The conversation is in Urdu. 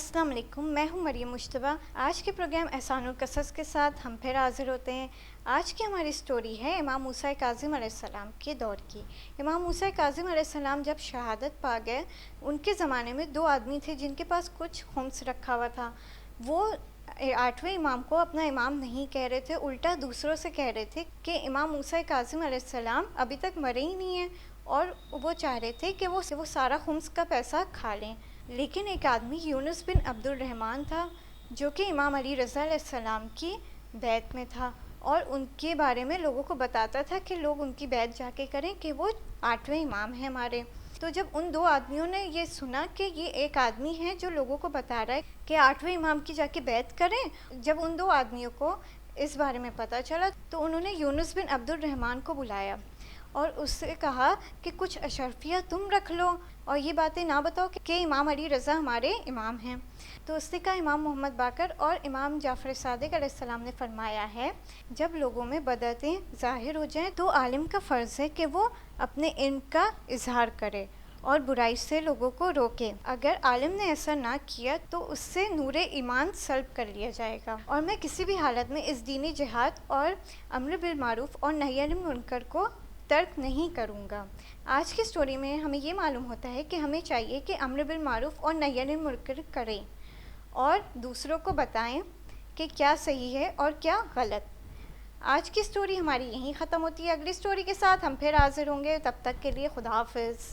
السلام علیکم، میں ہوں مریم مشتبہ۔ آج کے پروگرام احسان القصص کے ساتھ ہم پھر حاضر ہوتے ہیں۔ آج کی ہماری سٹوری ہے امام موسیٰ کاظم علیہ السلام کے دور کی۔ امام موسیٰ کاظم علیہ السلام جب شہادت پا گئے، ان کے زمانے میں 2 آدمی تھے جن کے پاس کچھ خمس رکھا ہوا تھا۔ وہ 8ویں امام کو اپنا امام نہیں کہہ رہے تھے، الٹا دوسروں سے کہہ رہے تھے کہ امام موسیٰ کاظم علیہ السلام ابھی تک مرے ہی نہیں ہیں، اور وہ چاہ رہے تھے کہ وہ سارا خمس کا پیسہ کھا لیں۔ لیکن ایک آدمی یونس بن عبد الرحمن تھا جو کہ امام علی رضا علیہ السلام کی بیعت میں تھا، اور ان کے بارے میں لوگوں کو بتاتا تھا کہ لوگ ان کی بیعت جا کے کریں کہ وہ 8ویں امام ہیں ہمارے۔ تو جب ان 2 آدمیوں نے یہ سنا کہ یہ ایک آدمی ہے جو لوگوں کو بتا رہا ہے کہ 8ویں امام کی جا کے بیعت کریں، جب ان 2 آدمیوں کو اس بارے میں پتہ چلا تو انہوں نے یونس بن عبد الرحمن کو بلایا اور اس سے کہا کہ کچھ اشرفیہ تم رکھ لو اور یہ باتیں نہ بتاؤ کہ امام علی رضا ہمارے امام ہیں۔ تو اس نے کہا امام محمد باقر اور امام جعفر صادق علیہ السلام نے فرمایا ہے، جب لوگوں میں بدعتیں ظاہر ہو جائیں تو عالم کا فرض ہے کہ وہ اپنے علم کا اظہار کرے اور برائی سے لوگوں کو روکے۔ اگر عالم نے ایسا نہ کیا تو اس سے نور ایمان سلب کر لیا جائے گا، اور میں کسی بھی حالت میں اس دینی جہاد اور امر بالمعروف اور نہی عن المنکر کو ترک نہیں کروں گا۔ آج کی سٹوری میں ہمیں یہ معلوم ہوتا ہے کہ ہمیں چاہیے کہ امر بالمعروف اور نہی عن المنکر کریں اور دوسروں کو بتائیں کہ کیا صحیح ہے اور کیا غلط۔ آج کی سٹوری ہماری یہیں ختم ہوتی ہے۔ اگلی سٹوری کے ساتھ ہم پھر حاضر ہوں گے، تب تک کے لیے خدا حافظ۔